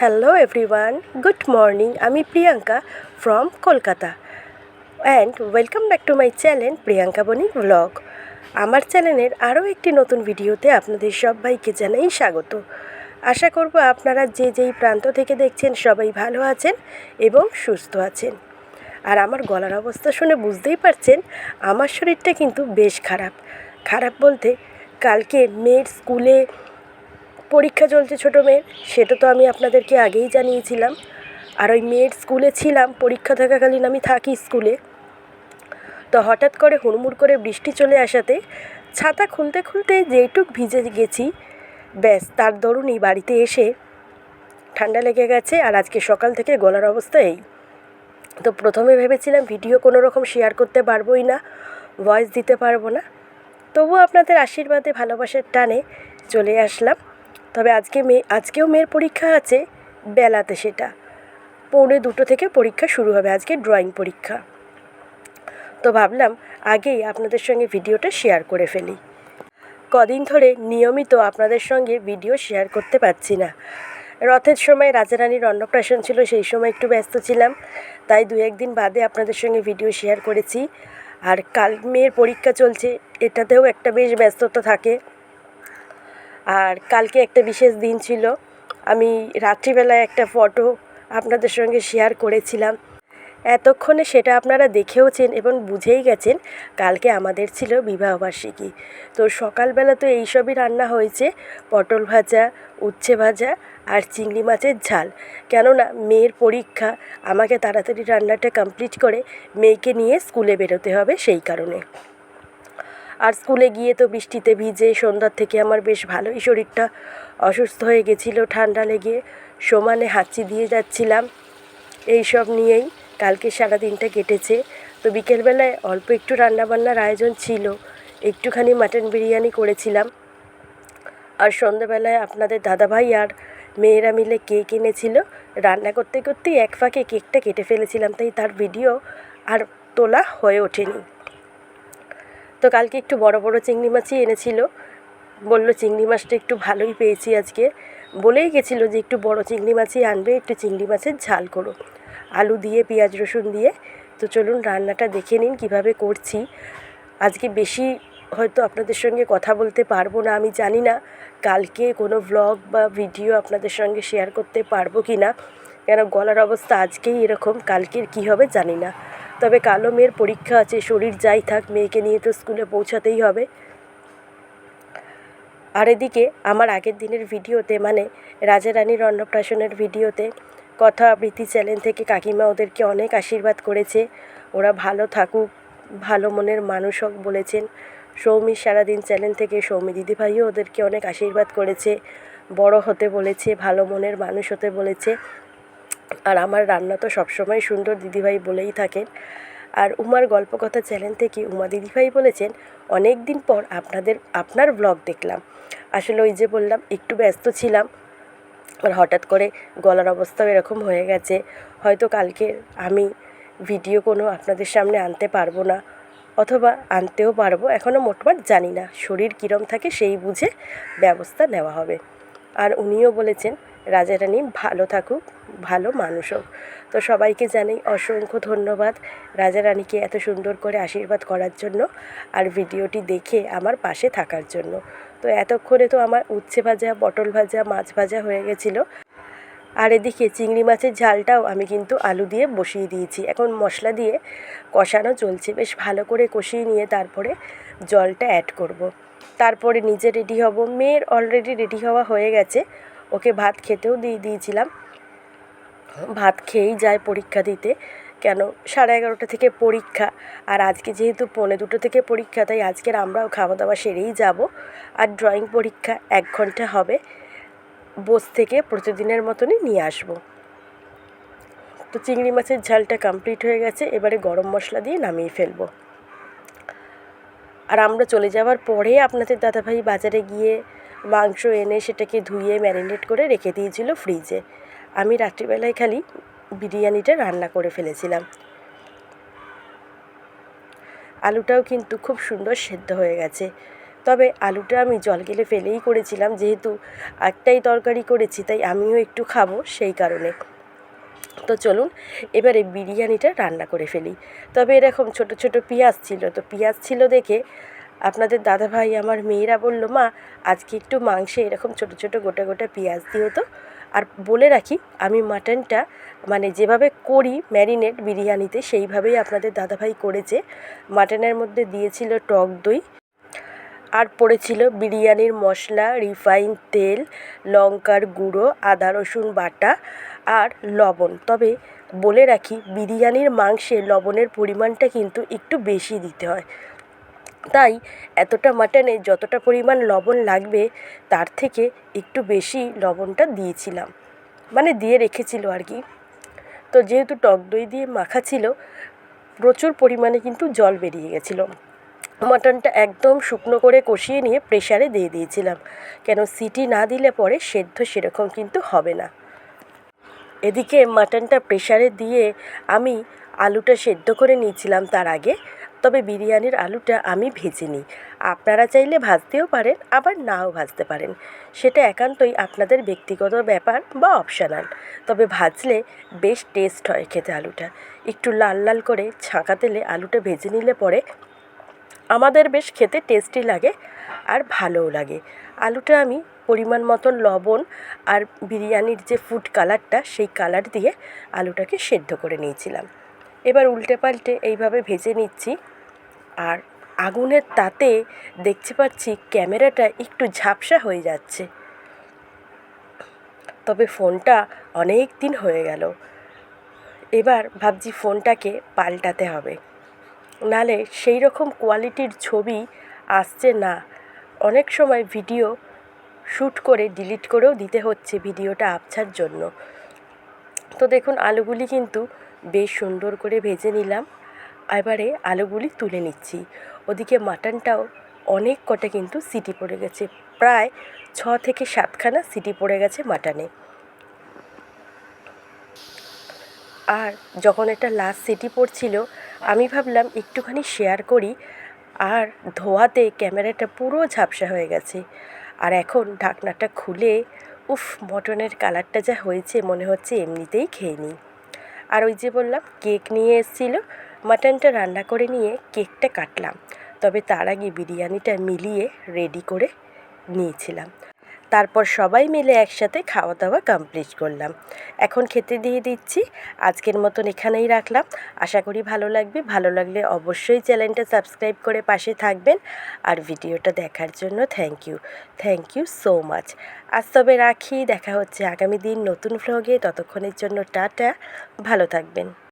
Hello everyone, good morning. আমি Priyanka from Kolkata and welcome back to my channel Priyanka Boni vlog. আমার চ্যানেলের আরও একটি নতুন ভিডিওতে আপনাদের সবাইকে জানাই স্বাগত। আশা করব আপনারা যে যেই প্রান্ত থেকে দেখছেন সবাই ভালো আছেন এবং সুস্থ আছেন। আর আমার গলার অবস্থা শুনে বুঝতেই পারছেন আমার শরীরটা কিন্তু বেশ খারাপ বলতে কালকে মেয়ের স্কুলে পরীক্ষা চলছে ছোটো মেয়ের, সেটা তো আমি আপনাদেরকে আগেই জানিয়েছিলাম। আর ওই মেয়ের স্কুলে ছিলাম, পরীক্ষা থাকাকালীন আমি থাকি স্কুলে। তো হঠাৎ করে হুড়মুড় করে বৃষ্টি চলে আসাতে ছাতা খুলতে খুলতে যেইটুক ভিজে গেছি, ব্যাস তার দরুনই বাড়িতে এসে ঠান্ডা লেগে গেছে। আর আজকে সকাল থেকে গলার অবস্থা এই। তো প্রথমে ভেবেছিলাম ভিডিও কোনো রকম শেয়ার করতে পারবোই না, ভয়েস দিতে পারবো না। তবুও আপনাদের আশীর্বাদে ভালোবাসার টানে চলে আসলাম। তবে আজকেও মেয়ের পরীক্ষা আছে বেলাতে, সেটা 1:45 থেকে পরীক্ষা শুরু হবে। আজকে ড্রয়িং পরীক্ষা। তো ভাবলাম আগেই আপনাদের সঙ্গে ভিডিওটা শেয়ার করে ফেলি। কদিন ধরে নিয়মিত আপনাদের সঙ্গে ভিডিও শেয়ার করতে পারছি না। রথের সময় রাজারানীর অন্নপ্রাশন ছিল, সেই সময় একটু ব্যস্ত ছিলাম, তাই 2-1 দিন বাদে আপনাদের সঙ্গে ভিডিও শেয়ার করেছি। আর কাল মেয়ের পরীক্ষা চলছে, এটাতেও একটা বেশ ব্যস্ততা থাকে। আর কালকে একটা বিশেষ দিন ছিল, আমি রাত্রিবেলায় একটা ফটো আপনাদের সঙ্গে শেয়ার করেছিলাম। এতক্ষণে সেটা আপনারা দেখেওছেন এবং বুঝেই গেছেন কালকে আমাদের ছিল বিবাহবার্ষিকী। তো সকালবেলা তো এইসবই রান্না হয়েছে, পটল ভাজা, উচ্ছে ভাজা আর চিংড়ি মাছের ঝাল। কেননা মেয়ের পরীক্ষা, আমাকে তাড়াতাড়ি রান্নাটা কমপ্লিট করে মেয়েকে নিয়ে স্কুলে বেরোতে হবে, সেই কারণে। আর স্কুলে গিয়ে তো বৃষ্টিতে ভিজে সন্ধ্যার থেকে আমার বেশ ভালোই শরীরটা অসুস্থ হয়ে গেছিলো, ঠান্ডা লেগে সমানে হাঁচি দিয়ে যাচ্ছিলাম। এই সব নিয়েই কালকে সারা দিনটা কেটেছে। তো বিকেলবেলায় অল্প একটু রান্নাবান্নার আয়োজন ছিল, একটুখানি মাটন বিরিয়ানি করেছিলাম। আর সন্ধ্যাবেলায় আপনাদের দাদাভাই আর মেয়েরা মিলে কেক এনেছিল। রান্না করতে করতেই এক ফাঁকে কেকটা কেটে ফেলেছিলাম, তাই তার ভিডিও আর তোলা হয়ে ওঠেনি। তো কালকে একটু বড় বড় চিংড়ি মাছই এনেছিল, বলল চিংড়ি মাছটা একটু ভালোই পেয়েছি আজকে, বলেই গেছিলো যে একটু বড় চিংড়ি মাছই আনবে, একটু চিংড়ি মাছের ঝাল করো আলু দিয়ে, পেঁয়াজ রসুন দিয়ে। তো চলুন রান্নাটা দেখে নিন কীভাবে করছি। আজকে বেশি হয়তো আপনাদের সঙ্গে কথা বলতে পারবো না, আমি জানি না কালকে কোনো ভ্লগ বা ভিডিও আপনাদের সঙ্গে শেয়ার করতে পারবো কি না, কেন গলার অবস্থা আজকেই এরকম, কালকের কী হবে জানি না। তবে কালো মেয়ের পরীক্ষা আছে, শরীর যাই থাক মেয়েকে নিয়ে তো স্কুলে পৌঁছাতেই হবে। আর এদিকে আমার আগের দিনের ভিডিওতে, মানে রাজারানীর অন্নপ্রাশনের ভিডিওতে, কথা আবৃত্তি চ্যানেল থেকে কাকিমা ওদেরকে অনেক আশীর্বাদ করেছে, ওরা ভালো থাকুক, ভালো মনের মানুষ হোক বলেছেন। সৌমির সারাদিন চ্যানেল থেকে সৌমি দিদিভাইও ওদেরকে অনেক আশীর্বাদ করেছে, বড় হতে বলেছে, ভালো মনের মানুষ হতে বলেছে। আর আমার রান্না তো সবসময় সুন্দর, দিদিভাই বলেই থাকেন। আর উমার গল্পকথা চ্যানেল থেকে উমা দিদিভাই বলেছেন, অনেক দিন পর আপনার ব্লগ দেখলাম। আসলে ওই যে বললাম একটু ব্যস্ত ছিলাম, আর হঠাৎ করে গলার অবস্থাও এরকম হয়ে গেছে। হয়তো কালকে আমি ভিডিও কোনো আপনাদের সামনে আনতে পারবো না, অথবা আনতেও পারবো, এখনও মোটমাট জানি না, শরীর কীরম থাকে সেই বুঝে ব্যবস্থা নেওয়া হবে। আর উনিও বলেছেন রাজারানী ভালো থাকুক, ভালো মানুষ হোক। তো সবাইকে জানাই অসংখ্য ধন্যবাদ রাজারানীকে এত সুন্দর করে আশীর্বাদ করার জন্য, আর ভিডিওটি দেখে আমার পাশে থাকার জন্য। তো এতক্ষণে তো আমার উচ্ছে ভাজা, পটল ভাজা, মাছ ভাজা হয়ে গেছিলো। আর এদিকে চিংড়ি মাছের ঝালটাও আমি কিন্তু আলু দিয়ে বসিয়ে দিয়েছি, এখন মশলা দিয়ে কষানো চলছে। বেশ ভালো করে কষিয়ে নিয়ে তারপরে জলটা অ্যাড করব। তারপরে নিজে রেডি হব। মেয়ের অলরেডি রেডি হওয়া হয়ে গেছে, ওকে ভাত খেতেও দিয়ে দিয়েছিলাম। ভাত খেয়েই যায় পরীক্ষা দিতে, কেন 11:30 থেকে পরীক্ষা। আর আজকে যেহেতু 1:45 থেকে পরীক্ষা, তাই আজকের আমরাও খাওয়া দাওয়া সেরেই যাব। আর ড্রয়িং পরীক্ষা 1 ঘন্টা হবে, বস থেকে প্রতিদিনের মতনই নিয়ে আসব। তো চিংড়ি মাছের ঝালটা কমপ্লিট হয়ে গেছে, এবারে গরম মশলা দিয়ে নামিয়ে ফেলবো। আর আমরা চলে যাওয়ার পরে আপনাদের দাদাভাই বাজারে গিয়ে মাংস এনে সেটাকে ধুয়ে ম্যারিনেট করে রেখে দিয়েছিল ফ্রিজে। আমি রাত্রিবেলায় খালি বিরিয়ানিটা রান্না করে ফেলেছিলাম। আলুটাও কিন্তু খুব সুন্দর সেদ্ধ হয়ে গেছে, তবে আলুটা আমি জল গেলে ফেলেই করেছিলাম, যেহেতু একটাই তরকারি করেছি তাই আমিও একটু খাবো সেই কারণে। তো চলুন এবারে বিরিয়ানিটা রান্না করে ফেলি। তবে এরকম ছোট ছোট পেঁয়াজ ছিল, তো পেঁয়াজ ছিল দেখে আপনাদের দাদাভাই আমার মেয়েরা বলল, মা আজকে একটু মাংসে এরকম ছোট ছোট গোটা গোটা পেঁয়াজ দিও তো। আর বলে রাখি, আমি মাটনটা মানে যেভাবে করি ম্যারিনেট বিরিয়ানিতে সেইভাবেই আপনাদের দাদাভাই করেছে। মাটনের মধ্যে দিয়েছিল টক দই, আর পড়েছিল বিরিয়ানির মশলা, রিফাইন তেল, লঙ্কার গুঁড়ো, আদা রসুন বাটা আর লবণ। তবে বলে রাখি, বিরিয়ানির মাংসে লবণের পরিমাণটা কিন্তু একটু বেশি দিতে হয়। তাই এতটা মাটনে যতটা পরিমাণ লবণ লাগবে তার থেকে একটু বেশি লবণটা দিয়েছিলাম, মানে দিয়ে রেখেছিল আর কি। তো যেহেতু টক দই দিয়ে মাখা ছিল, প্রচুর পরিমাণে কিন্তু জল বেরিয়ে গেছিলো। মাটনটা একদম শুকনো করে কষিয়ে নিয়ে প্রেসারে দিয়ে দিয়েছিলাম, কেন সিটি না দিলে পরে সেদ্ধ সেরকম কিন্তু হবে না। এদিকে মাটনটা প্রেসারে দিয়ে আমি আলুটা সেদ্ধ করে নিয়েছিলাম তার আগে। তবে বিরিয়ানির আলুটা আমি ভেজে নিই। আপনারা চাইলে ভাজতেও পারেন, আবার নাও ভাজতে পারেন, সেটা একান্তই আপনাদের ব্যক্তিগত ব্যাপার বা অপশনাল। তবে ভাজলে বেশ টেস্ট হয় খেতে আলুটা। একটু লাল লাল করে ছাঁকা তেলে আলুটা ভেজে নিলে পরে আমাদের বেশ খেতে টেস্টি লাগে আর ভালোও লাগে। আলুটা আমি পরিমাণ মতন লবণ আর বিরিয়ানির যে ফুড কালারটা সেই কালার দিয়ে আলুটাকে সেদ্ধ করে নিয়েছিলাম। এবার উল্টে পাল্টে এইভাবে ভেজে নিচ্ছি। আর আগুনের তাতে দেখতে পাচ্ছি ক্যামেরাটা একটু ঝাপসা হয়ে যাচ্ছে, তবে ফোনটা অনেক দিন হয়ে গেল। এবার ভাবছি ফোনটাকে পাল্টাতে হবে, নালে সেই রকম কোয়ালিটির ছবি আসছে না। অনেক সময় ভিডিও শ্যুট করে ডিলিট করেও দিতে হচ্ছে ভিডিওটা আবছার জন্য। তো দেখুন আলুগুলি কিন্তু বেশ সুন্দর করে ভেজে নিলাম। এবারে আলুগুলি তুলে নিচ্ছি। ওদিকে মাটনটাও অনেক কটা কিন্তু সিটি পড়ে গেছে, প্রায় 6 থেকে 7খানা সিটি পড়ে গেছে মাটনে। আর যখন এটা লাস্ট সিটি পড়ছিল, আমি ভাবলাম একটুখানি শেয়ার করি, আর ধোয়াতে ক্যামেরাটা পুরো ঝাপসা হয়ে গেছে। আর এখন ঢাকনাটা খুলে উফ, মটনের কালারটা যা হয়েছে মনে হচ্ছে এমনিতেই খেয়ে নিই। আর ওই যে বললাম কেক নিয়ে এসেছিলো, মাটনটা রান্না করে নিয়ে কেকটা কাটলাম। তবে তার আগে বিরিয়ানিটা মিলিয়ে রেডি করে নিয়েছিলাম। তারপর সবাই মিলে একসাথে খাওয়া দাওয়া কমপ্লিট করলাম। এখন খেতে দিয়ে দিচ্ছি। আজকের মতন এখানেই রাখলাম। আশা করি ভালো লাগবে। ভালো লাগলে অবশ্যই চ্যানেলটা সাবস্ক্রাইব করে পাশে থাকবেন। আর ভিডিওটা দেখার জন্য থ্যাংক ইউ সো মাচ। আজ তবে রাখি, দেখা হচ্ছে আগামী দিন নতুন ভ্লগে। ততক্ষণের জন্য টাটা, ভালো থাকবেন।